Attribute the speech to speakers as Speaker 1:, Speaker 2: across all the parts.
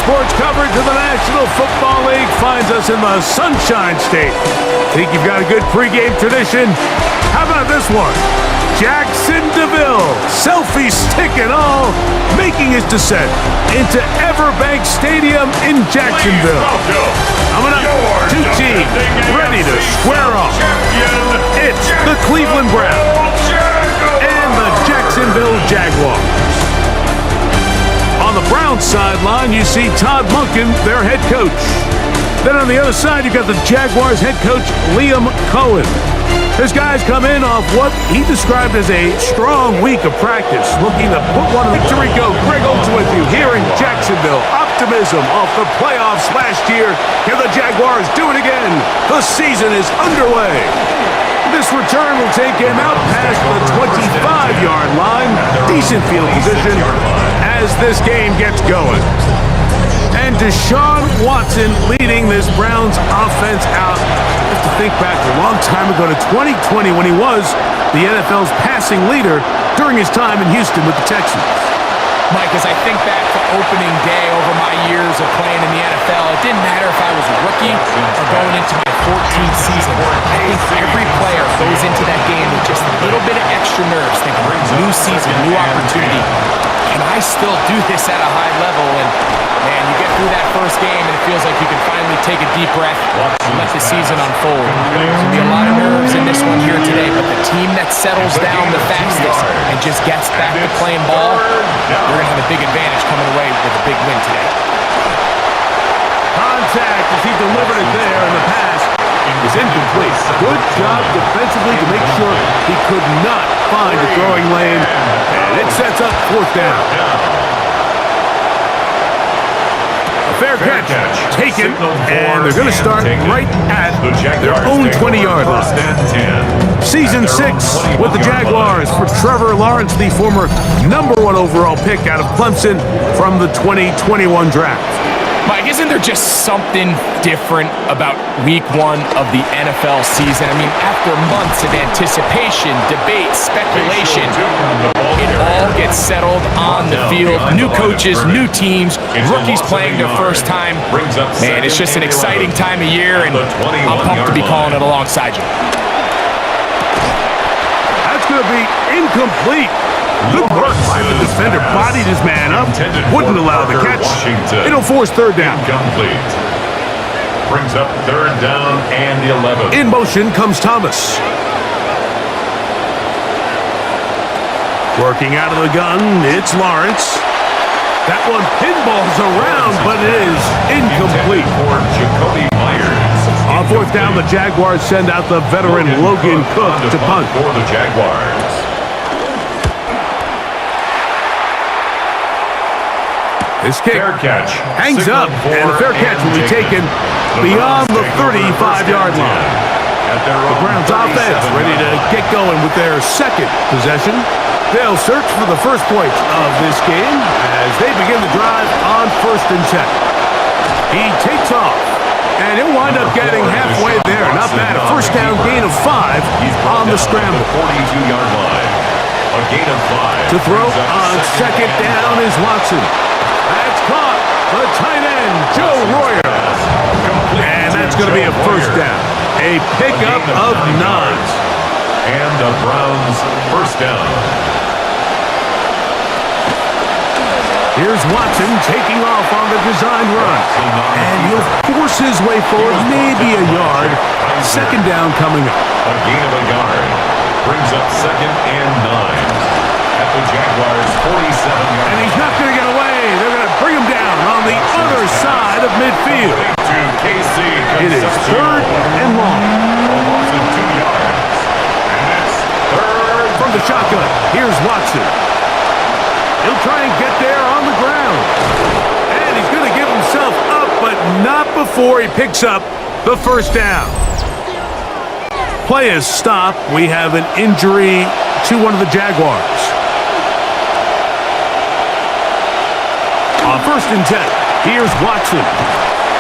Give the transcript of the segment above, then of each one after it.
Speaker 1: Sports coverage of the National Football League finds us in the Sunshine State. Think you've got a good pregame tradition? How about this one? Jackson DeVille, selfie stick and all, making his descent into Everbank Stadium in Jacksonville. Coming up, two teams ready to square off. It's the Cleveland Browns and the Jacksonville Jaguars. On the Browns sideline, you see Todd Monken, their head coach. Then on the other side, you've got the Jaguars head coach, Liam Cohen. His guys come in off what he described as a strong week of practice, looking to put one in the victory go. Greg Olds with you here in Jacksonville. Optimism off the playoffs last year. Can the Jaguars do it again? The season is underway. This return will take him out past the 25-yard line. Decent field position as this game gets going. And Deshaun Watson leading this Browns offense out. I have to think back a long time ago to 2020 when he was the NFL's passing leader during his time in Houston with the Texans.
Speaker 2: Mike, as I think back to opening day over my years of playing in the NFL, it didn't matter if I was a rookie or going into my 14th season. I think every player goes into that game with just a little bit of extra nerves, thinking, new season, new opportunity. Can I still do this at a high level? And, man, you get through that first game and it feels like you can finally take a deep breath and let the season unfold. There's going to be a lot of nerves in this one here today, but the team that settles down the fastest and just gets back to playing ball, we're going to have a big advantage coming away with a big win today.
Speaker 1: Contact as he delivered it there, and the pass is incomplete. Good job defensively to make sure he could not find a throwing lane, and it sets up fourth down. A fair catch taken, and they're going to start right at their own 20-yard line. Season 6 with the Jaguars for Trevor Lawrence, the former #1 overall pick out of Clemson from the 2021 draft.
Speaker 2: Mike, isn't there just something different about week 1 of the NFL season? I mean, after months of anticipation, debate, speculation, it all gets settled on the field. New coaches, new teams, rookies playing their first time. Man, it's just an exciting time of year, and I'm pumped to be calling it alongside you.
Speaker 1: That's going to be incomplete. Good work by the defender, bodied his man up, wouldn't allow the catch. It'll force third down.
Speaker 3: Incomplete. Brings up third down and 11.
Speaker 1: In motion comes Thomas. Working out of the gun, it's Lawrence. That one pinballs around, but it is incomplete.
Speaker 3: For Jacoby Myers.
Speaker 1: On fourth down, the Jaguars send out the veteran Logan Cook to punt.
Speaker 3: For the Jaguars.
Speaker 1: This kick hangs up, and the fair catch will be taken beyond the 35-yard line. The Browns offense ready to get going with their second possession. They'll search for the first points of this game as they begin the drive on 1st and 10. He takes off, and he'll wind up getting halfway there. Not bad. A first down gain of 5 on the scramble.
Speaker 3: 42-yard line. A gain of 5.
Speaker 1: To throw on second down is Watson. That's caught. The tight end, Joe Royer. And that's going to be a first down. A pickup of 9.
Speaker 3: And the Browns first down.
Speaker 1: Here's Watson taking off on the design run. And he'll force his way forward, maybe a yard. Second down coming up.
Speaker 3: A gain of a yard. Brings up 2nd and 9. At the Jaguars' 47-yard.
Speaker 1: And he's not going to get away. They're going to bring him down on the other side of midfield.
Speaker 3: To KC.
Speaker 1: It is 3rd and long.
Speaker 3: Almost 2 yards. And it's 3rd.
Speaker 1: From the shotgun, here's Watson. He'll try and get there on the ground. And he's going to give himself up, but not before he picks up the first down. Play is stopped. We have an injury to one of the Jaguars. On 1st and 10, here's Watson.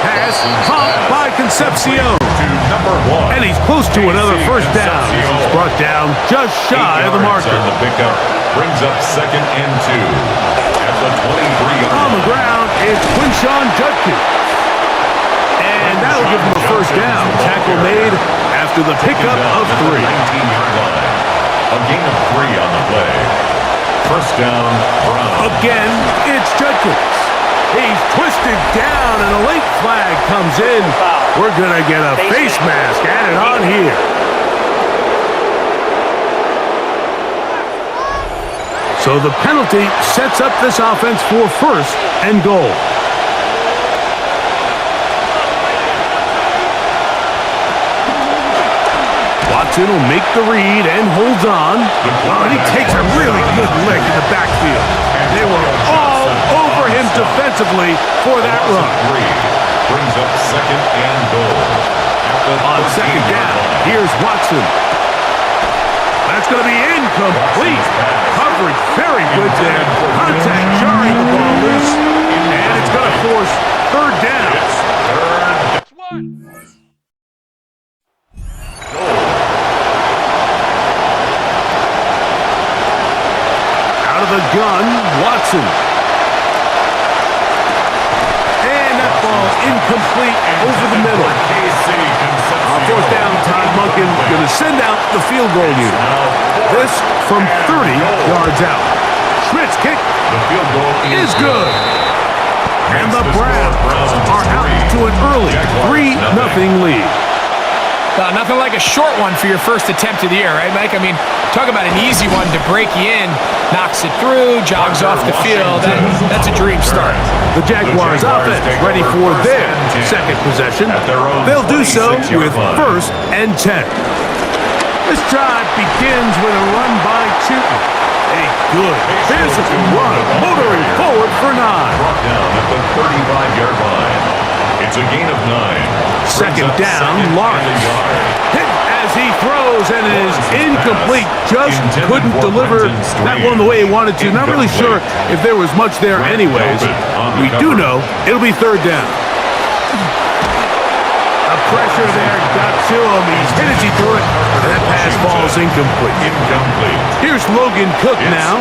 Speaker 1: Pass caught by Concepcion.
Speaker 3: To number 1.
Speaker 1: And he's close to another first down. He's brought down just shy of the marker.
Speaker 3: On the pickup. Brings up 2nd and 2. At the 23-yard
Speaker 1: On the ground, it's Quinshon Judkins. And that'll give him the first down. Tackle made after the pickup of 3.
Speaker 3: 19-yard line. A gain of 3 on the play. First down, Brown.
Speaker 1: Again, it's Judkins. He's twisted down, and a late flag comes in. We're going to get a face mask added on here. So the penalty sets up this offense for 1st and goal. Watson will make the read and holds on. And he takes a really good lick in the backfield. They were all over him defensively for that run.
Speaker 3: Brings up 2nd and goal.
Speaker 1: On 2nd down, here's Watson. That's going to be incomplete. Coverage very good there. Contact jarring the ball loose. And it's going to force 3rd down. Out of the gun, Watson. And that ball incomplete over the middle. On 4th down, Todd Monken going to send out the field goal unit. This from 30 yards out. Schmidt's kick is good. And the Browns are out to an early 3-0 lead.
Speaker 2: Nothing like a short one for your first attempt of the year, right, Mike? I mean, talk about an easy one to break you in, knocks it through, jogs off the field. That's a dream start.
Speaker 1: The Jaguars offense ready for their second possession. They'll do so with 1st and 10. This drive begins with a run by Chutin. A good physical run, motoring forward for 9.
Speaker 3: Brought down at the 35-yard line. It's a gain of 9.
Speaker 1: 2nd down, Lawrence. Hit as he throws, and it is incomplete. Just couldn't deliver that one the way he wanted to. Not really sure if there was much there anyways. We do know it'll be 3rd down. The pressure there got to him. He's hit as he threw it, and that pass falls incomplete. Here's Logan Cook now,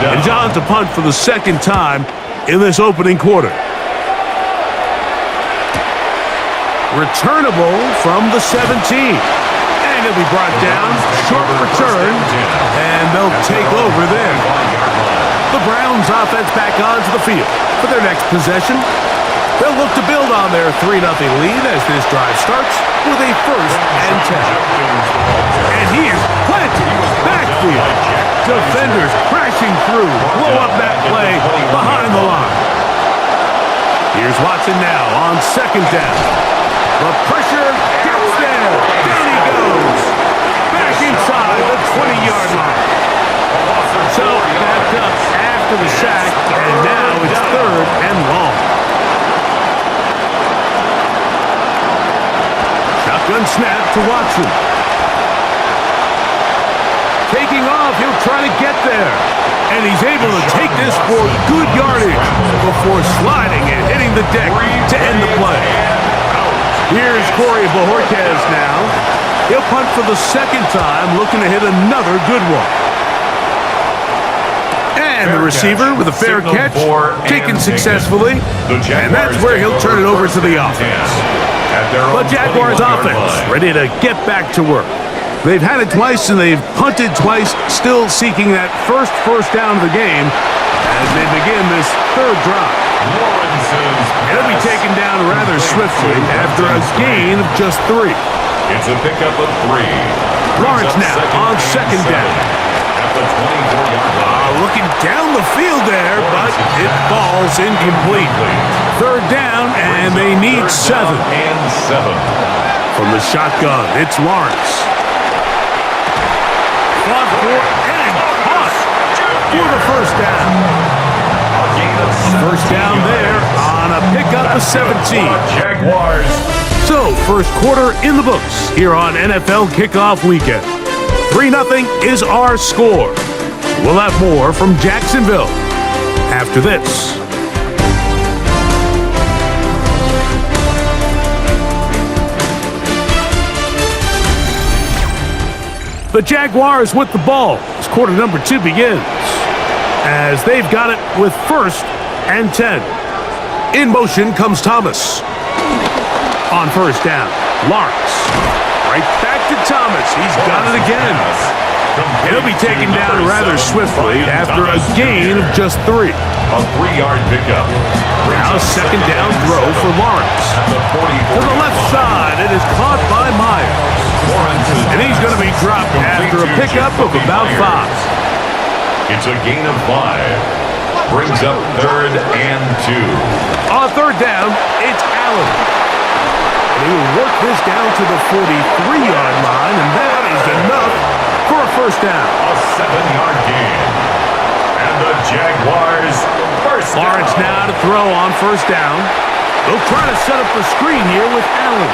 Speaker 1: and John's to punt for the 2nd time in this opening quarter. Returnable from the 17. And it'll be brought down. Short return. And they'll take over there. The Browns offense back onto the field for their next possession. They'll look to build on their 3-0 lead as this drive starts with a 1st and 10. And here's planted. Backfield. Defenders crashing through. Blow up that play behind the line. Here's Watson now on 2nd down. The pressure gets there. Down he goes. Back inside the 20-yard line. So backed up after the sack, and now it's 3rd and long. Shotgun snap to Watson. Taking off, he'll try to get there. And he's able to take this for good yardage before sliding and hitting the deck to end the play. Here's Corey Bojorquez now. He'll punt for the 2nd time, looking to hit another good one. And the receiver with a fair catch, taken successfully. And that's where he'll turn it over to the offense. The Jaguars offense ready to get back to work. They've had it twice and they've punted twice, still seeking that first down of the game. as they begin this third drive.
Speaker 3: Lawrence's
Speaker 1: It'll be
Speaker 3: pass
Speaker 1: taken down rather swiftly after a gain of just 3.
Speaker 3: It's a pickup of 3.
Speaker 1: Lawrence
Speaker 3: Brings up
Speaker 1: now on second
Speaker 3: and
Speaker 1: down.
Speaker 3: 7 at the 24-yard line.
Speaker 1: Looking down the field there, but it falls incomplete. Third down, and they need 7.
Speaker 3: And 7.
Speaker 1: From the shotgun, it's Lawrence. Fought for and caught for the first down.
Speaker 3: A gain of 17
Speaker 1: First down there on a pickup of 17.
Speaker 3: Jaguars.
Speaker 1: So, first quarter in the books here on NFL Kickoff Weekend. 3-0 is our score. We'll have more from Jacksonville after this. The Jaguars with the ball as quarter number 2 begins, as they've got it with 1st and 10. In motion comes Thomas. On first down, Lawrence. Right back to Thomas. He's got it again. He'll be taken down rather swiftly after a gain of just 3.
Speaker 3: A 3-yard pickup.
Speaker 1: Now second down throw for Lawrence. To the left side, it is caught by Myers. And he's going to be dropped after a pickup of about 5.
Speaker 3: It's a gain of 5. Brings up 3rd and 2.
Speaker 1: On third down, it's Allen. And he will work this down to the 43-yard line, and that is enough for a first down.
Speaker 3: A 7-yard gain. And the Jaguars first down.
Speaker 1: Lawrence now to throw on first down. They'll try to set up the screen here with Allen.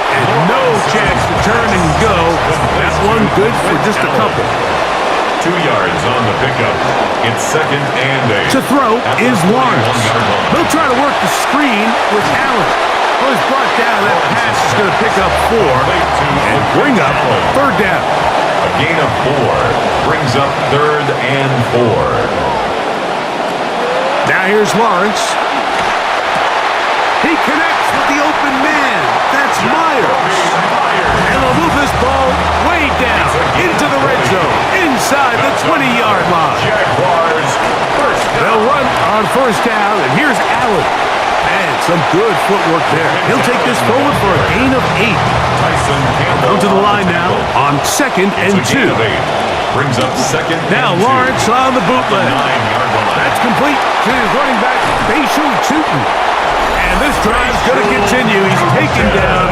Speaker 1: And no chance to turn and go. That one good for just a couple.
Speaker 3: 2 yards on the pickup. It's 2nd and 8.
Speaker 1: To throw
Speaker 3: At the
Speaker 1: is Lawrence.
Speaker 3: 41-yard line.
Speaker 1: They'll try to work the screen with Allen. Well, he's brought down. That pass is going to pick up 4 and bring up third down.
Speaker 3: A gain of 4 brings up 3rd and 4.
Speaker 1: Now here's Lawrence. He connects with the open man. That's Myers. And they'll move this ball way down into the red zone, inside the 20-yard line.
Speaker 3: Jaguars first down.
Speaker 1: They'll run on first down, and here's Allen. Man, some good footwork there. He'll take this forward for a gain of 8.
Speaker 3: Tyson Campbell
Speaker 1: Down to the line now on second and
Speaker 3: It's a gain
Speaker 1: 2.
Speaker 3: of 8. Brings up 2nd
Speaker 1: Now
Speaker 3: and 2.
Speaker 1: Lawrence on the bootleg.
Speaker 3: 9-yard line.
Speaker 1: That's complete to his running back, Bashan Tootin. And this drive's going to continue. He's taken down.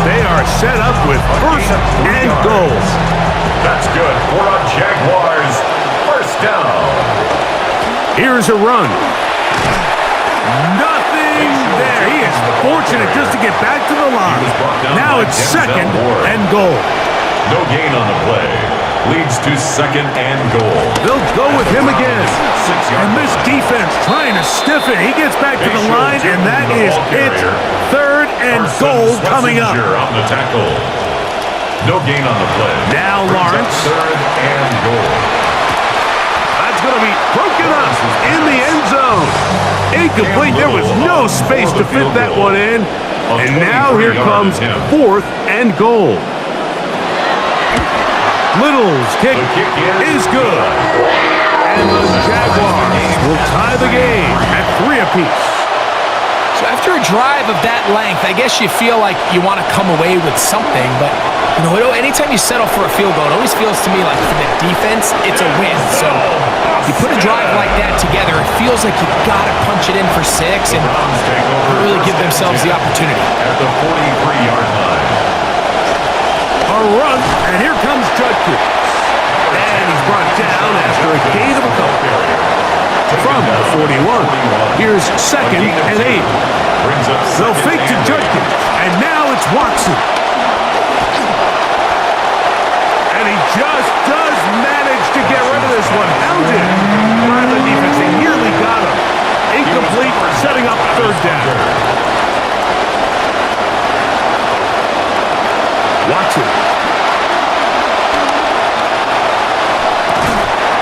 Speaker 1: They are set up with first and goal.
Speaker 3: That's good for a Jaguars first down.
Speaker 1: Here's a run. Nothing there. He is fortunate just to get back to the line. Now it's second and goal.
Speaker 3: No gain on the play. Leads to 2nd and goal.
Speaker 1: They'll go with him again. And this defense trying to stiff it. He gets back to the line, and that is it. Third and goal coming up.
Speaker 3: On the tackle. No gain on the play.
Speaker 1: Now
Speaker 3: Brings up
Speaker 1: Lawrence.
Speaker 3: 3rd and goal.
Speaker 1: That's going to be broken up in the end zone. Incomplete. There was no space to fit that one in. And now here comes 4th and goal. Little's kick is good. And the Jaguars will tie the game at 3 apiece.
Speaker 2: So after a drive of that length, I guess you feel like you want to come away with something, but anytime you settle for a field goal, it always feels to me like for the defense, it's a win. So you put a drive like that together, it feels like you got to punch it in for 6 and really give themselves the opportunity.
Speaker 3: At the 43-yard line.
Speaker 1: A run, and here comes Judkins. And he's brought down after a gain of a couple. From the 41, here's 2nd and 8.
Speaker 3: Brings up
Speaker 1: They'll
Speaker 3: 2nd
Speaker 1: fake to
Speaker 3: and 8.
Speaker 1: Judkins, and now it's Watson. And he just does manage to get rid of this one. Hounded by the defense. They nearly got him. Incomplete, setting up third down. Watson.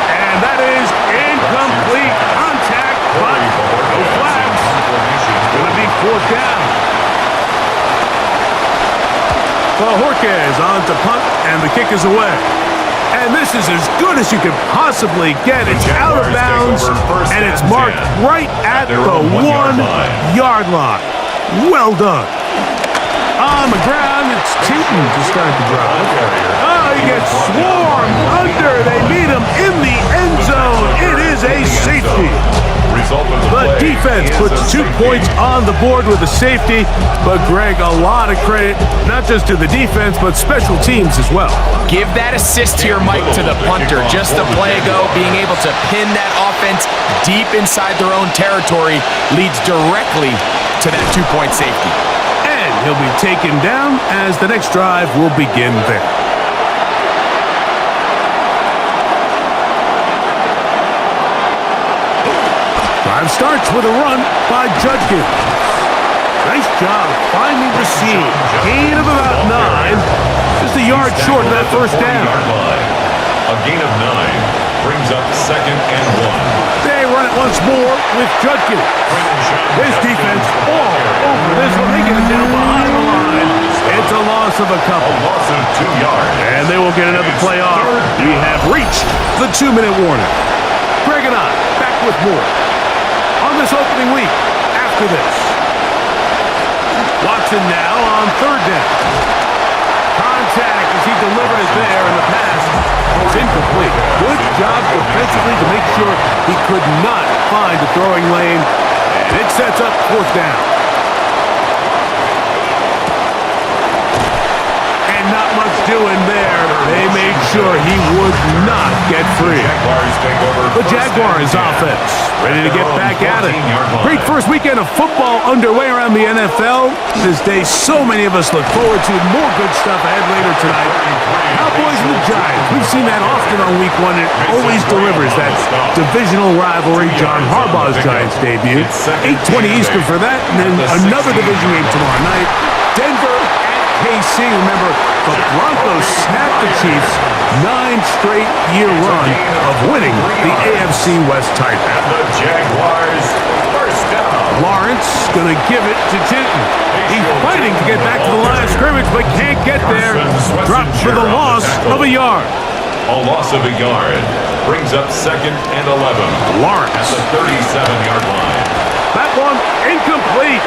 Speaker 1: And that is incomplete. Contact, but no flags. Going to be 4th down. Bajorquez on to punt, and the kick is away. And And this is as good as you could possibly get. It's out of bounds, and it's marked right at the 1-yard line. Well done. On the ground, it's Tootin to start the drive. Oh, he gets swarmed under. They meet him in the end zone. It is a safety. The defense puts 2 points on the board with a safety, but Greg, a lot of credit, not just to the defense, but special teams as well.
Speaker 2: Give that assist here, Mike, to the punter. Just a play ago, being able to pin that offense deep inside their own territory leads directly to that 2-point safety.
Speaker 1: And he'll be taken down as the next drive will begin there. Drive starts with a run by Judkins. Nice job finding the seam. Gain of about 9. Just a yard short of that first down.
Speaker 3: A gain of 9 brings up 2nd and 1.
Speaker 1: They run it once more with Judkins. This defense all over this one. They get it down behind the line. It's a loss of a couple.
Speaker 3: A loss of 2 yards.
Speaker 1: And they will get another play off. We have reached the 2-minute warning. Greg and I back with more on this opening week after this. Watson now on 3rd down. Contact as he delivered it there, and the pass was incomplete. Good job defensively to make sure he could not find the throwing lane, and it sets up 4th down. And not much doing there. They made sure he would not get free. The Jaguars offense ready to get back at it. Great first weekend of football underway around the NFL. This day, so many of us look forward to more good stuff ahead later tonight. Cowboys and the Giants. We've seen that often on week 1. It always delivers that divisional rivalry. John Harbaugh's Giants debut. 8:20 Eastern for that, and then another division game tomorrow night. Denver KC. Remember, the Broncos snapped the Chiefs' 9-straight-year run of winning the AFC West title.
Speaker 3: And the Jaguars first down.
Speaker 1: Lawrence going to give it to Jinton. He's fighting to get back to the line of scrimmage, but can't get there. Dropped for the loss of a yard.
Speaker 3: A loss of a yard brings up 2nd and 11.
Speaker 1: Lawrence
Speaker 3: at the 37-yard line.
Speaker 1: That one incomplete.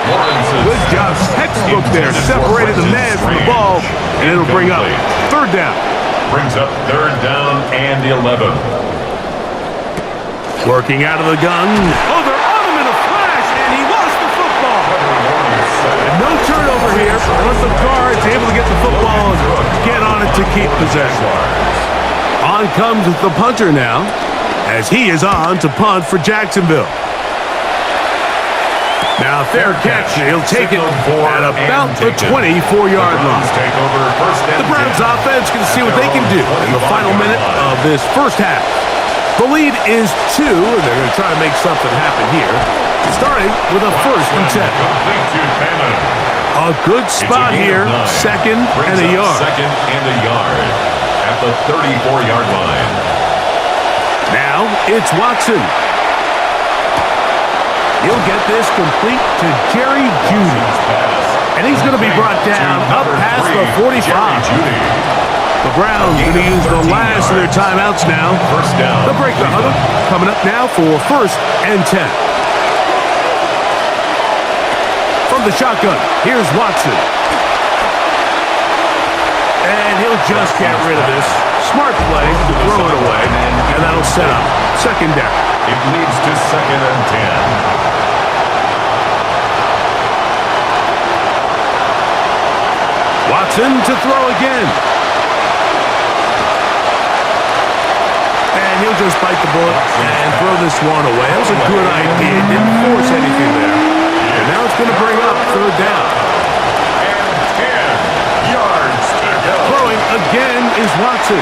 Speaker 1: Good job. Textbook there. Separated the man from the ball, and it'll bring up 3rd down.
Speaker 3: Brings up 3rd down and 11.
Speaker 1: Working out of the gun. Oh, they're on him in a flash, and he lost the football. And no turnover here. Once the guard's able to get the football and get on it to keep possession. On comes the punter now, as he is on to punt for Jacksonville. Now, fair catch. He'll take it at about the 24-yard line. The Browns offense can see what they can do in the final minute of this first half. The lead is 2, and they're going to try to make something happen here, starting with a 1st and 10. A good spot here, 2nd and a yard.
Speaker 3: 2nd and a yard at the 34-yard line.
Speaker 1: Now it's Watson. He'll get this complete to Jerry Jeudy. And he's going to be brought down up past the 45. The Browns going to use the last of their timeouts now.
Speaker 3: First down.
Speaker 1: They'll break the huddle. Coming up now for 1st and 10. From the shotgun, here's Watson. And he'll just get rid of this. Smart play to throw it away. And that'll set up 2nd down.
Speaker 3: It leads to 2nd and 10.
Speaker 1: Watson to throw again. And he'll just bite the bullet and throw this one away. That was a good idea. Didn't force anything there. And now it's going to bring up 3rd down.
Speaker 3: And 10 yards to go.
Speaker 1: Throwing again is Watson.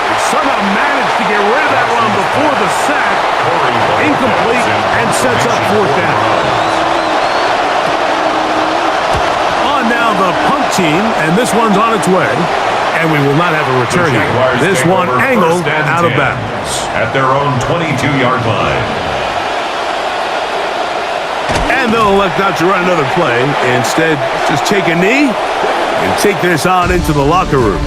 Speaker 1: He somehow managed to get rid of that one before the sack. Incomplete and sets up 4th down. Now the punt team, and this one's on its way, and we will not have a return here. This one angled out of bounds.
Speaker 3: At their own 22-yard line.
Speaker 1: And they'll elect not to run another play. Instead, just take a knee and take this on into the locker room.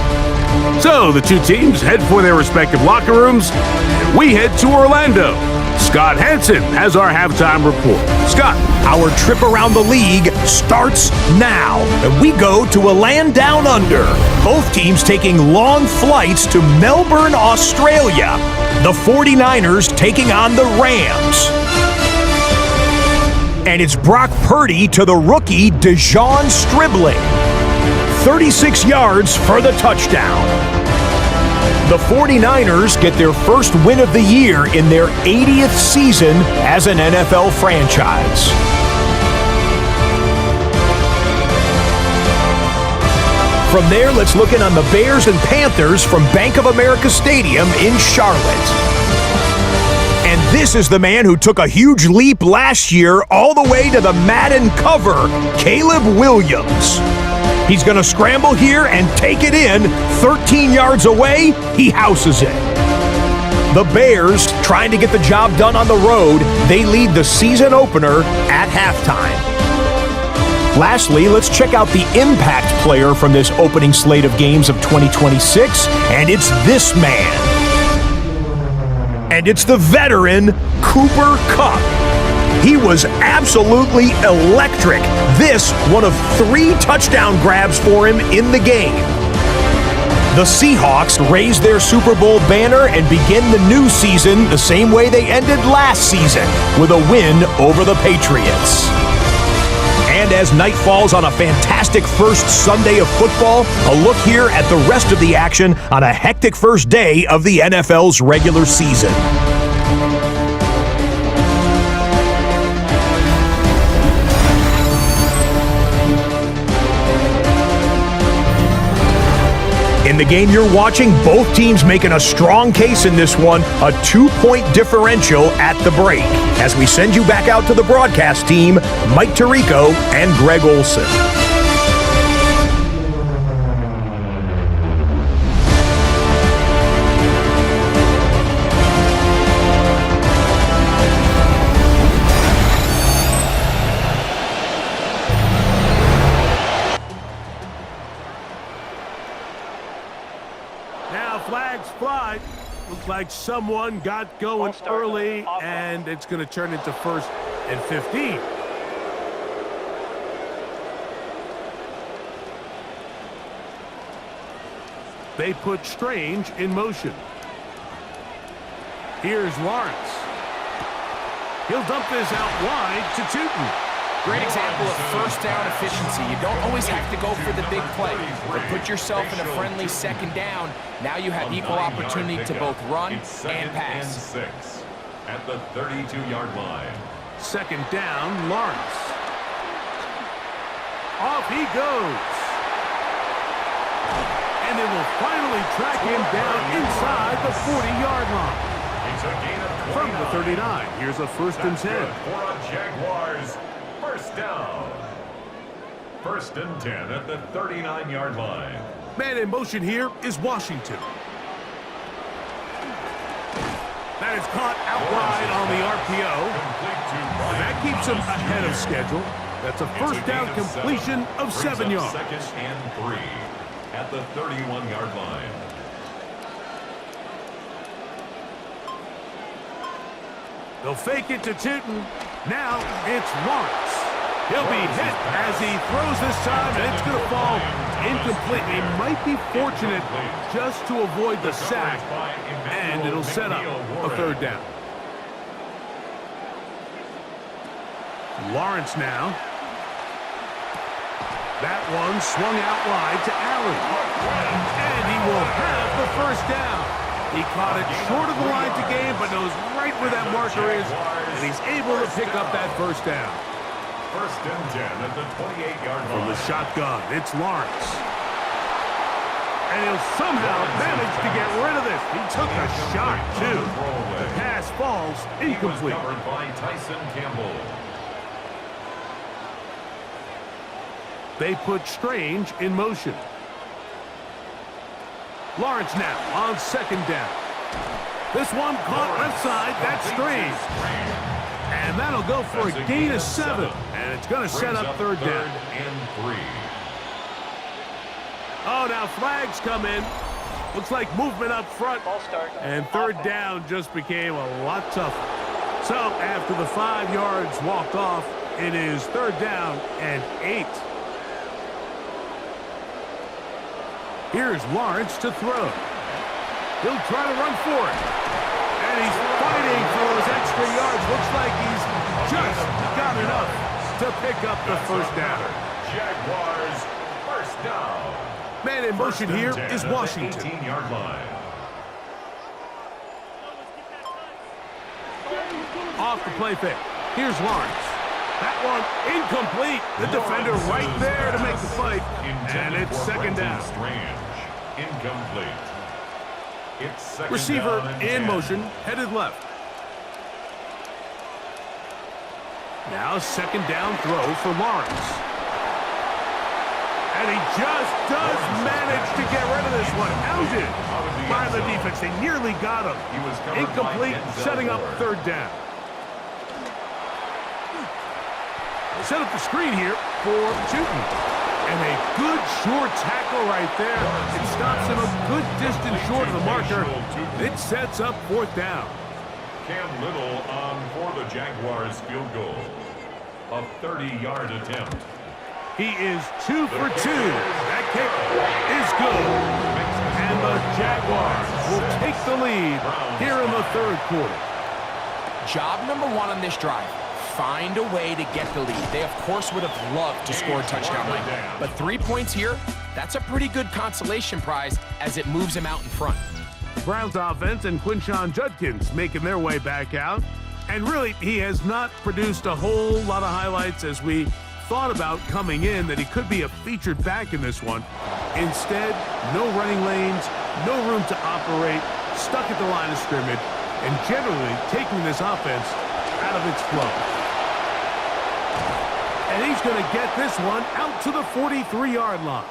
Speaker 1: So the two teams head for their respective locker rooms, and we head to Orlando. Scott Hansen has our halftime report. Scott.
Speaker 4: Our trip around the league starts now, and we go to a land down under. Both teams taking long flights to Melbourne, Australia. The 49ers taking on the Rams. And it's Brock Purdy to the rookie Dejon Stribling. 36 yards for the touchdown. The 49ers get their first win of the year in their 80th season as an NFL franchise. From there, let's look in on the Bears and Panthers from Bank of America Stadium in Charlotte. And this is the man who took a huge leap last year all the way to the Madden cover, Caleb Williams. He's going to scramble here and take it in. 13 yards away, he houses it. The Bears, trying to get the job done on the road, they lead the season opener at halftime. Lastly, let's check out the impact player from this opening slate of games of 2026, and it's this man. And it's the veteran, Cooper Kupp. He was absolutely electric. This, one of 3 touchdown grabs for him in the game. The Seahawks raise their Super Bowl banner and begin the new season the same way they ended last season, with a win over the Patriots. And as night falls on a fantastic first Sunday of football, a look here at the rest of the action on a hectic first day of the NFL's regular season. In the game you're watching, both teams making a strong case in this one, a 2-point differential at the break. As we send you back out to the broadcast team, Mike Tirico and Greg Olson.
Speaker 1: Now flags fly. Looks like someone got going early, and it's going to turn into 1st and 15. They put Strange in motion. Here's Lawrence. He'll dump this out wide to Tootin.
Speaker 2: Great example of first down efficiency. You don't always have to go for the big play, but put yourself in a friendly second down. Now you have equal opportunity to both run and pass.
Speaker 3: And 6 at the 32-yard line.
Speaker 1: Second down, Lawrence. Off he goes. And they will finally track him down inside the 40-yard line.
Speaker 3: It's a gain of 29.
Speaker 1: From the 39, here's a 1st and 10.
Speaker 3: For a Jaguars first down. 1st and 10 at the 39-yard line.
Speaker 1: Man in motion here is Washington. That is caught outright on the RPO. And that keeps him ahead of schedule. That's a first down completion of 7 yards.
Speaker 3: 2nd and 3 at the 31-yard line.
Speaker 1: They'll fake it to Tootin. Now it's Lawrence. He'll be hit as he throws this time, and it's going to fall incomplete. He might be fortunate just to avoid the sack, and it'll set up a 3rd down. Lawrence now. That one swung out wide to Allen. And he will have the 1st down. He caught it short of the line to gain, but knows right where that marker is, and he's able to pick up that 1st down.
Speaker 3: 1st and 10 at the 28-yard line.
Speaker 1: From the shotgun, it's Lawrence. And he'll somehow manage to get rid of this. He took a shot, too. The pass falls incomplete.
Speaker 3: Covered by Tyson Campbell.
Speaker 1: They put Strange in motion. Lawrence now on 2nd down. This one caught left side. That's Strange. And that'll go for a gain of 7. And it's going to set up 3rd down.
Speaker 3: And 3.
Speaker 1: Oh, now flags come in. Looks like movement up front. And third down just became a lot tougher. So after the 5 yards walked off, it is third down and 8. Here's Lawrence to throw. He'll try to run for it. And he's fighting for those extra yards. Looks like he's just got enough to pick up the first down.
Speaker 3: Jaguars first down.
Speaker 1: Man in motion here is Washington.
Speaker 3: 18-yard line.
Speaker 1: Off the play fake. Here's Lawrence. That one incomplete. The defender right there to make the fight. And it's second down.
Speaker 3: Strange. Incomplete. It's second
Speaker 1: Receiver
Speaker 3: down and
Speaker 1: in
Speaker 3: 10.
Speaker 1: motion, headed left. Now second down throw for Lawrence. And he just does manage to get rid of this one. Hounded by the defense. They nearly got him.
Speaker 3: He was covered
Speaker 1: Incomplete,
Speaker 3: by Denzel
Speaker 1: setting up
Speaker 3: Ward.
Speaker 1: third down. Set up the screen here for Newton. And a good short tackle right there. It stops him a good distance short of the marker. It sets up fourth down.
Speaker 3: Cam Little on for the Jaguars field goal. A 30-yard attempt.
Speaker 1: He is 2 for 2. That kick is good. And the Jaguars will take the lead here in the third quarter.
Speaker 2: Job number 1 on this drive. Find a way to get the lead. They, of course, would have loved to score a touchdown, Mike. But 3 points here, that's a pretty good consolation prize as it moves him out in front.
Speaker 1: Browns offense and Quinshon Judkins making their way back out. And really, he has not produced a whole lot of highlights as we thought about coming in that he could be a featured back in this one. Instead, no running lanes, no room to operate, stuck at the line of scrimmage, and generally taking this offense out of its flow. And he's going to get this one out to the 43-yard line.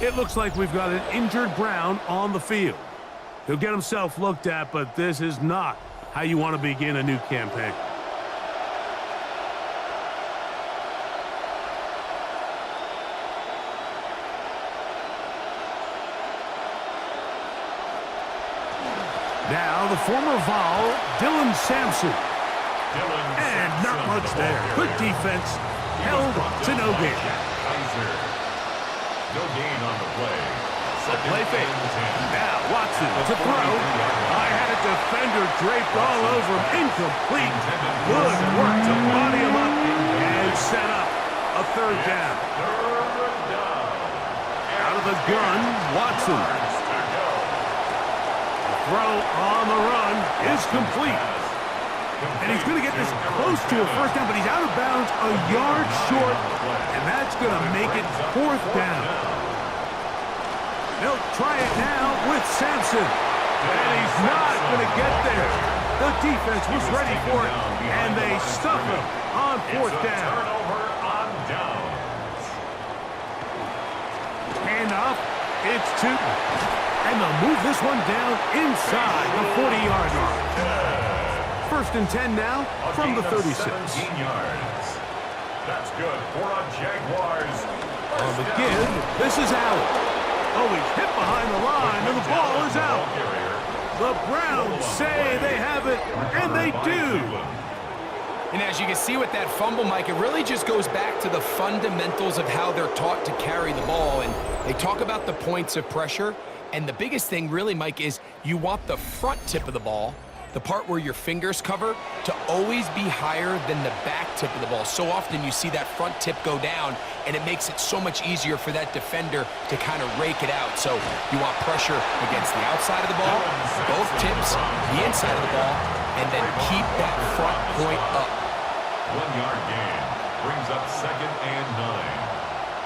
Speaker 1: It looks like we've got an injured Brown on the field. He'll get himself looked at, but this is not how you want to begin a new campaign. Now the former Vol, Dylan Sampson. And not much there. Good defense. Held to no gain.
Speaker 3: No gain on the play.
Speaker 1: Play fake. Now Watson to throw. I had a defender draped all over him. Incomplete. Good work to body him up and set up a third down. Out of the gun, Watson. The throw on the run is complete. And he's going to get this close to a first down, but he's out of bounds a yard short, and that's going to make it fourth down. They'll try it now with Sampson, and he's not going to get there. The defense was ready for it, and they stuff him on fourth down.
Speaker 3: Turnover on downs.
Speaker 1: Handoff, it's Tootin. And they'll move this one down inside the 40-yard line. First and 10 now from the 36.
Speaker 3: 17 yards. That's good for a Jaguars.
Speaker 1: On the give, this is Allen. Oh, he's hit behind the line, and the ball is out. The Browns say they have it, and they do.
Speaker 2: And as you can see with that fumble, Mike, it really just goes back to the fundamentals of how they're taught to carry the ball. And they talk about the points of pressure. And the biggest thing really, Mike, is you want the front tip of the ball, the part where your fingers cover, to always be higher than the back tip of the ball. So often you see that front tip go down, and it makes it so much easier for that defender to kind of rake it out. So you want pressure against the outside of the ball, both tips, the inside of the ball, and then keep that front point up.
Speaker 3: 1 yard gain brings up second and 9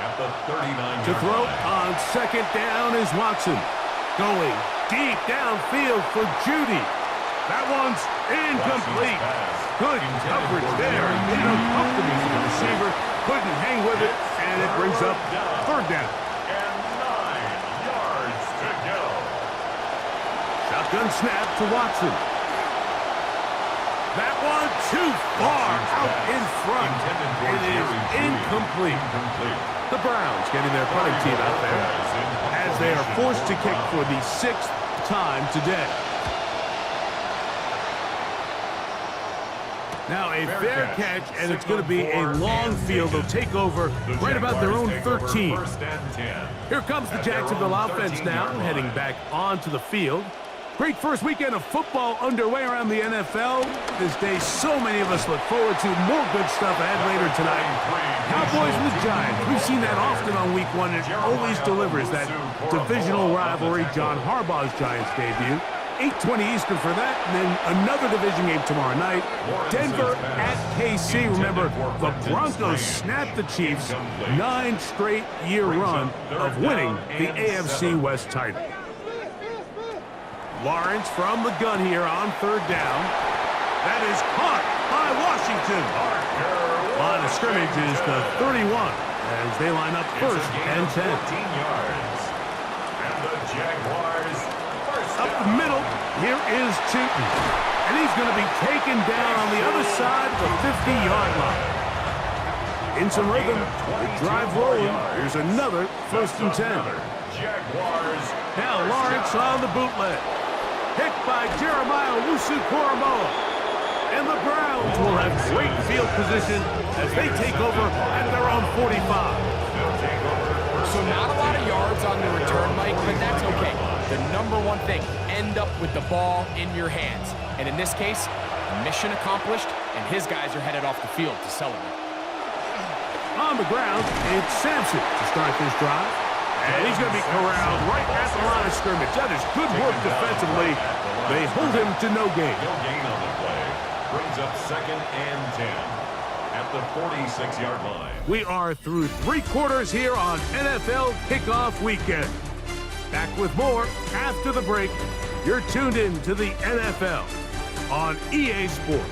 Speaker 3: at the 39-yard
Speaker 1: To throw
Speaker 3: line.
Speaker 1: on second down is Watson. Going deep downfield for Judy. That one's incomplete. Good coverage there. You know, comfortable for the receiver. Couldn't hang with it, and it brings up third down.
Speaker 3: And 9 yards to go.
Speaker 1: Shotgun snap to Watson. That one too far out in front. It is incomplete. The Browns getting their punting team out there as they are forced to kick for the 6th time today. Now a fair catch, and it's going to be a long field. They'll take over right about their own 13. Here comes the Jacksonville offense now, heading back onto the field. Great first weekend of football underway around the NFL. This day, so many of us look forward to more good stuff ahead later tonight. Cowboys and the Giants. We've seen that often on Week 1. It always delivers that divisional rivalry. John Harbaugh's Giants debut. 8:20 Eastern for that, and then another division game tomorrow night. Denver at KC. Remember, the Broncos snapped the Chiefs' 9-straight-year run of winning the AFC West title. Lawrence from the gun here on 3rd down. That is caught by Washington. Line of scrimmage is the 31 as they line up 1st and 10.
Speaker 3: 14 yards. And the Jaguars
Speaker 1: Up the middle, here is Chayton. And he's going to be taken down on the other side of the 50-yard line. In some rhythm, the drive rolling. Here's another 1st and 10.
Speaker 3: Jaguars.
Speaker 1: Now Lawrence on the bootleg. Picked by Jeremiah Owusu-Koramoah. And the Browns will have great field position as they take over at their own 45.
Speaker 2: So not a lot of yards on the return, Mike, but that's okay. The number one thing, end up with the ball in your hands. And in this case, mission accomplished, and his guys are headed off the field to celebrate.
Speaker 1: On the ground, it's Sampson to start this drive. And he's going to be corralled right at the line of scrimmage. That is good work defensively. They hold him to no gain.
Speaker 3: No gain on the play. Brings up 2nd and 10 at the 46-yard line.
Speaker 1: We are through 3 quarters here on NFL Kickoff Weekend. Back with more after the break. You're tuned in to the NFL on EA Sports.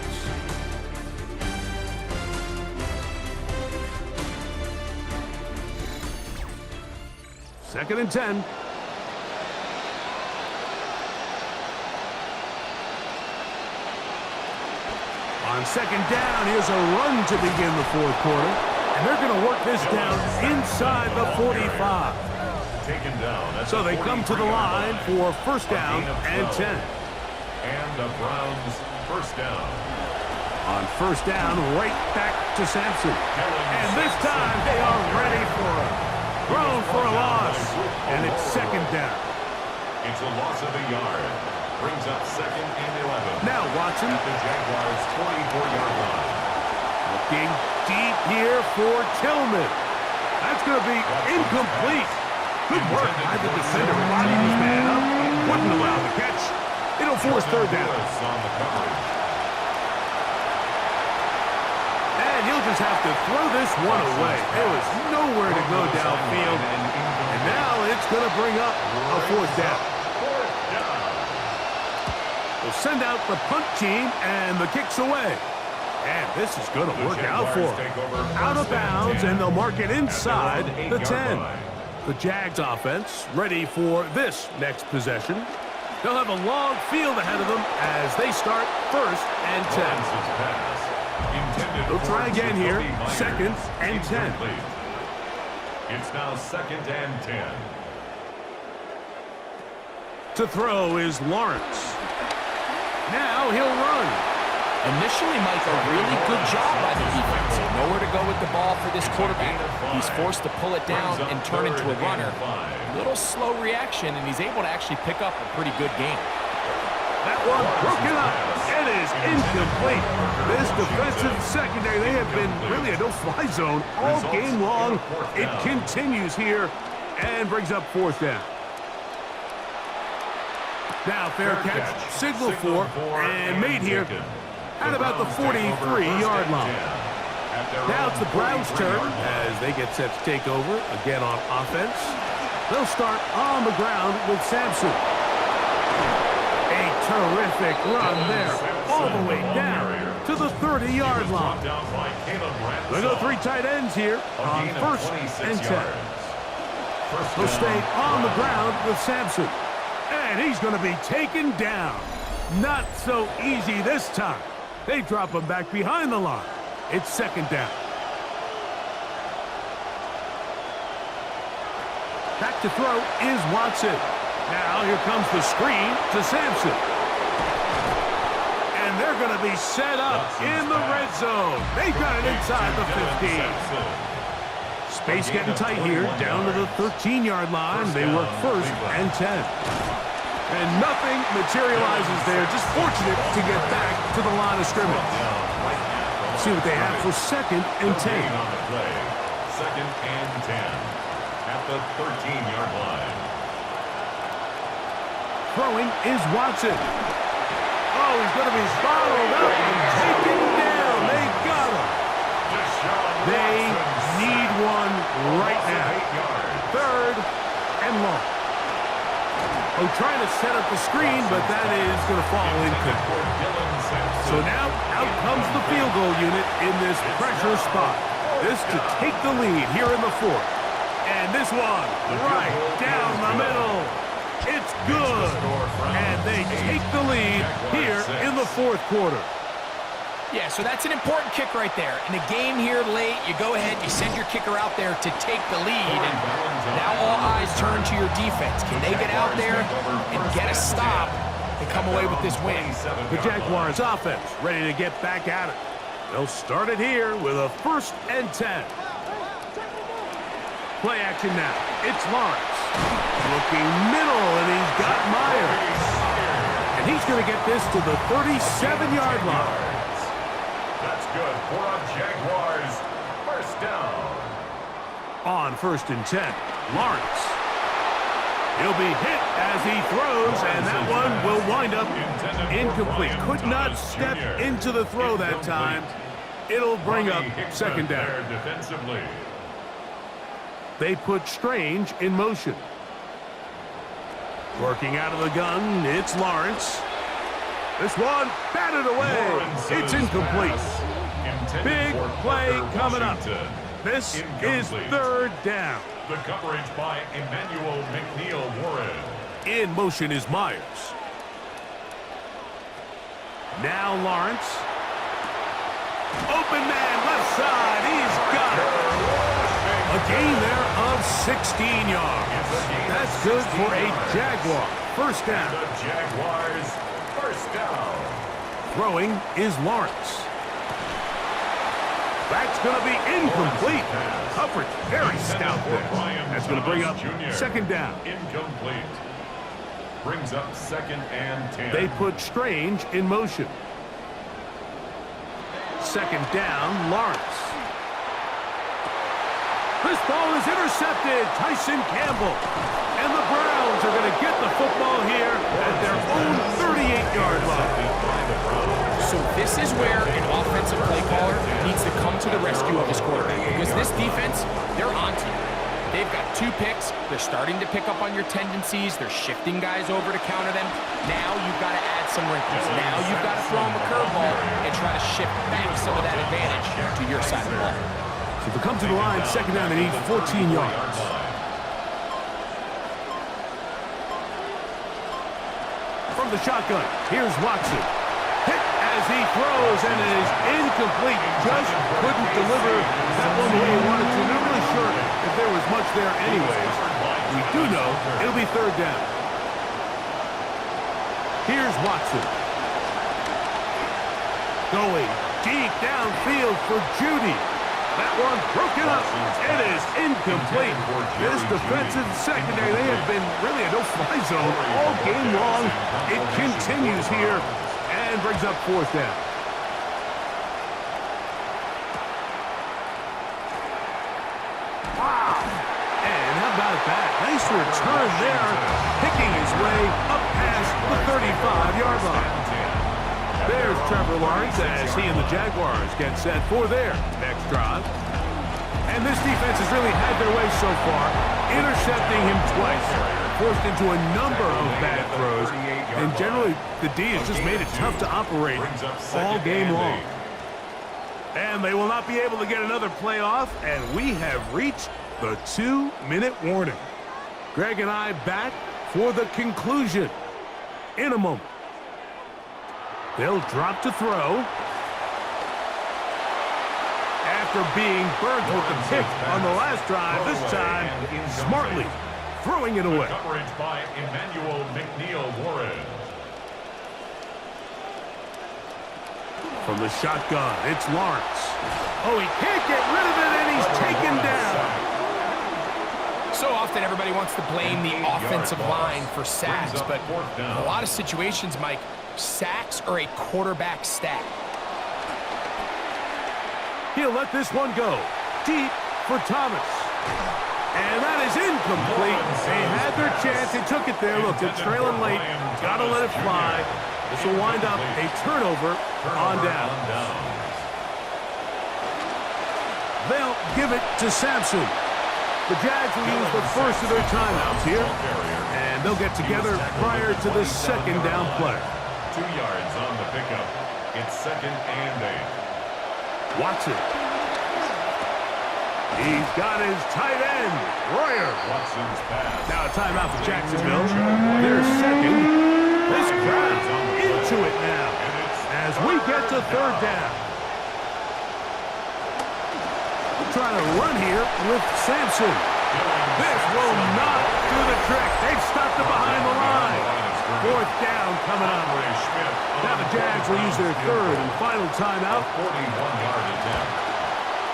Speaker 1: Second and 10. On 2nd down, here's a run to begin the 4th quarter. And they're going to work this down inside the 45.
Speaker 3: Taken down.
Speaker 1: So they come to the line for 1st down and 10.
Speaker 3: And the Browns 1st down.
Speaker 1: On 1st down, right back to Sampson. And this time they are ready for it. Thrown for a loss. And it's 2nd down.
Speaker 3: It's a loss of a yard. Brings up 2nd and 11.
Speaker 1: Now Watson.
Speaker 3: At the Jaguars' 44-yard line.
Speaker 1: Looking deep here for Tillman. That's going to be incomplete. Good work by the defender. Body this man up. Wouldn't allow the catch. It'll force 3rd down.
Speaker 3: On the coverage.
Speaker 1: And he'll just have to throw this one away. There was nowhere to go downfield. And now it's going to bring up a 4th down. They'll send out the punt team, and the kick's away. And this is going to work out for them. Out of bounds, and they'll mark it inside the 10. The Jags offense ready for this next possession. They'll have a long field ahead of them as they start 1st and 10. They'll try again here, 2nd and 10.
Speaker 3: It's now 2nd and 10.
Speaker 1: To throw is Lawrence. Now he'll run.
Speaker 2: Initially, Mike, a really good job by the defense. Nowhere to go with the ball for this quarterback. He's forced to pull it down and turn into a runner. Little slow reaction, and he's able to actually pick up a pretty good game.
Speaker 1: That one broken up. It is incomplete. This defensive secondary, they have been really a no-fly zone all game long. It continues here and brings up 4th down. Now fair catch, signal for, and made here at about the 43-yard line. Now it's the Browns' turn as they get set to take over again on offense. They'll start on the ground with Sampson. A terrific run there, all the way down to the 30-yard line. They'll go 3 tight ends here on 1st and 10. They'll stay on the ground with Sampson. And he's going to be taken down. Not so easy this time. They drop him back behind the line. It's 2nd down. Back to throw is Watson. Now here comes the screen to Sampson. And they're going to be set up in the red zone. They've got it inside the 15. Space getting tight here, down to the 13-yard line. They work first and 10. And nothing materializes there. Just fortunate to get back to the line of scrimmage. See what they have for second and 10.
Speaker 3: On the play. Second and 10 at the 13-yard line.
Speaker 1: Throwing is Watson. Oh, he's going to be bottled up and taken down. They got him. They need one right now. Third and long. Oh, trying to set up the screen, but that is going to fall incomplete. So now out comes the field goal unit in this pressure spot. This to take the lead here in the fourth. And this one right down the middle. It's good. And they take the lead here in the fourth quarter.
Speaker 2: Yeah, so that's an important kick right there. In a game here late, you go ahead, you send your kicker out there to take the lead, and now all eyes turn to your defense. Can they get out there and get a stop and come away with this win?
Speaker 1: The Jaguars offense ready to get back at it. They'll start it here with a first and 10. Play action now. It's Lawrence. Looking middle, and he's got Myers. And he's going to get this to the 37-yard line.
Speaker 3: That's good for a Jaguars first down.
Speaker 1: On first and 10, Lawrence. He'll be hit as he throws, and that one will wind up incomplete. Could not step into the throw that time. It'll bring up second down.
Speaker 3: Defensively.
Speaker 1: They put Strange in motion. Working out of the gun, it's Lawrence. This one batted away. It's incomplete. Big play coming up. This is third down.
Speaker 3: The coverage by Emmanuel McNeil-Warren.
Speaker 1: In motion is Myers. Now Lawrence. Open man, left side. He's got it. A gain there of 16 yards. That's good for a Jaguar. First down.
Speaker 3: The Jaguars first down.
Speaker 1: Throwing is Lawrence. That's going to be incomplete. Coverage very stout there. That's going to bring up second down.
Speaker 3: Incomplete. Brings up second and 10.
Speaker 1: They put Strange in motion. Second down, Lawrence. This ball is intercepted. Tyson Campbell. And the Browns are going to get the football here at their own 38-yard line.
Speaker 2: So this is where an offensive play caller needs to come to the rescue of his quarterback. Because this defense, they're onto you. They've got 2 picks. They're starting to pick up on your tendencies. They're shifting guys over to counter them. Now you've got to add some wrinkles. Now you've got to throw them a curveball and try to shift back some of that advantage to your side of the ball.
Speaker 1: So if they come to the line, second down, they need 14 yards. From the shotgun, here's Watson. Hit as he throws, and it is incomplete. Just couldn't deliver that one the way he wanted to. Not really sure if there was much there anyways. We do know it'll be third down. Here's Watson. Going deep downfield for Judy. That one broken up. It is incomplete. This defensive secondary, they have been really a no-fly zone all game long. It continues here and brings up fourth down. Wow. And how about that? Nice return there, picking his way up past the 35-yard line. There's Trevor Lawrence as he and the Jaguars get set for their next drive. And this defense has really had their way so far, intercepting him twice, forced into a number of bad throws, and generally the D has just made it tough to operate all game long. And they will not be able to get another play off, and we have reached the 2-minute warning. Greg and I back for the conclusion in a moment. They'll drop to throw. After being burnt with the pick on the last drive, this time smartly throwing it away.
Speaker 3: Coverage by Emmanuel McNeil-Warren.
Speaker 1: From the shotgun, it's Lawrence. Oh, he can't get rid of it, and he's taken down.
Speaker 2: So often everybody wants to blame the offensive line for sacks, but in a lot of situations, Mike, sacks are a quarterback stat.
Speaker 1: He'll let this one go. Deep for Thomas. And that is incomplete. They had their chance. They took it there. Look, they're trailing late. Got to let it fly. This will wind up a turnover on down. They'll give it to Sampson. The Jags will use the first of their timeouts here. And they'll get together prior to the second down play.
Speaker 3: 2 yards on the pickup. It's 2nd and 8.
Speaker 1: Watson. He's got his tight end, Royer.
Speaker 3: Watson's pass.
Speaker 1: Now a timeout for Jacksonville. They're second. This crowd into it now as we get to third down. We're trying to run here with Sampson. This will not do the trick. They've stopped it behind the line. Fourth down coming up. Now the Jags will use their third and final timeout.
Speaker 3: 41-yard attempt.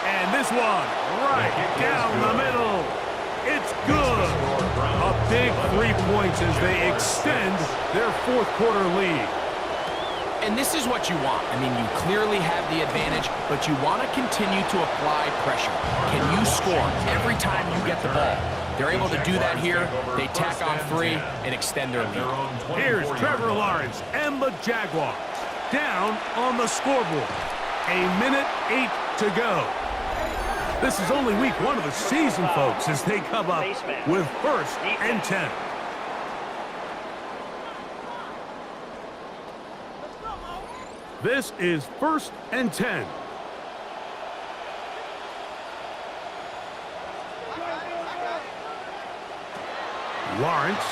Speaker 1: And this one, right down the middle. It's good. A big 3 points as they extend their fourth quarter lead.
Speaker 2: And this is what you want. I mean, you clearly have the advantage, but you want to continue to apply pressure. Can you score every time you get the ball? They're able to do that here. They tack on 3 and extend their lead.
Speaker 1: Here's Trevor Lawrence and the Jaguars down on the scoreboard. 1:08 to go. This is only week 1 of the season, folks, as they come up with 1st and 10. This is 1st and 10. Lawrence.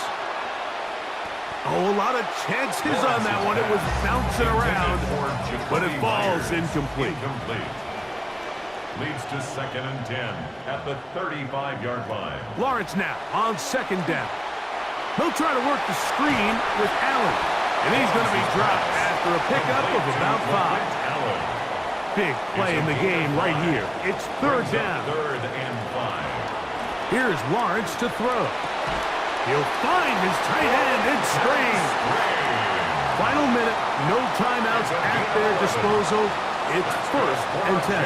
Speaker 1: Oh, a lot of chances on that one. It was bouncing around, but it falls incomplete.
Speaker 3: Leads to 2nd and 10 at the 35-yard line.
Speaker 1: Lawrence now on 2nd down. He'll try to work the screen with Allen, and he's going to be dropped after a pickup of about 5. Big play in the game right here. It's 3rd down.
Speaker 3: 3rd and 5.
Speaker 1: Here's Lawrence to throw. He'll find his tight end and screen. Final minute, no timeouts at their disposal. It's 1st and 10.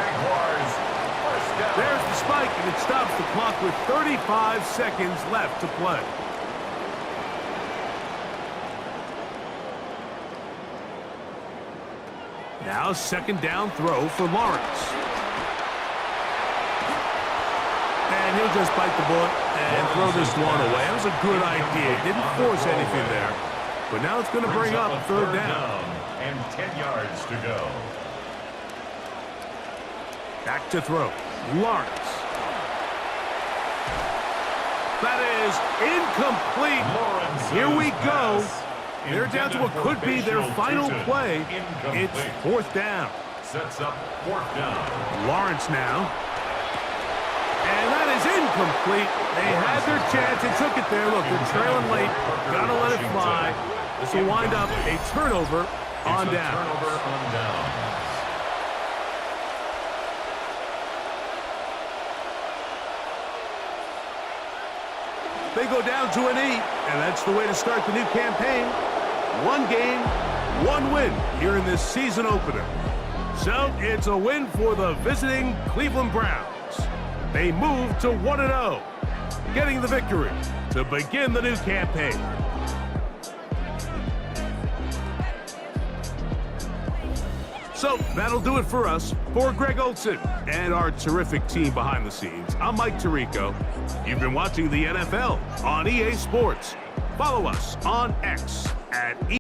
Speaker 1: There's the spike, and it stops the clock with 35 seconds left to play. Now 2nd down throw for Lawrence. And he'll just bite the bullet and throw this one away. That was a good idea. Didn't force anything there. But now it's going to bring up 3rd down.
Speaker 3: And 10 yards to go.
Speaker 1: Back to throw. Lawrence. That is incomplete. Here we go. They're down to what could be their final play. It's 4th down.
Speaker 3: Sets up 4th down.
Speaker 1: Lawrence now. And that is incomplete. They had their chance. They took it there. Look, they're trailing late. Got to let it fly. This will wind up a turnover on down.
Speaker 3: Turnover on down.
Speaker 1: They go down to an 8, and that's the way to start the new campaign. 1 game, 1 win here in this season opener. So it's a win for the visiting Cleveland Browns. They move to 1-0, getting the victory to begin the new campaign. So that'll do it for us. For Greg Olsen and our terrific team behind the scenes, I'm Mike Tirico. You've been watching the NFL on EA Sports. Follow us on X at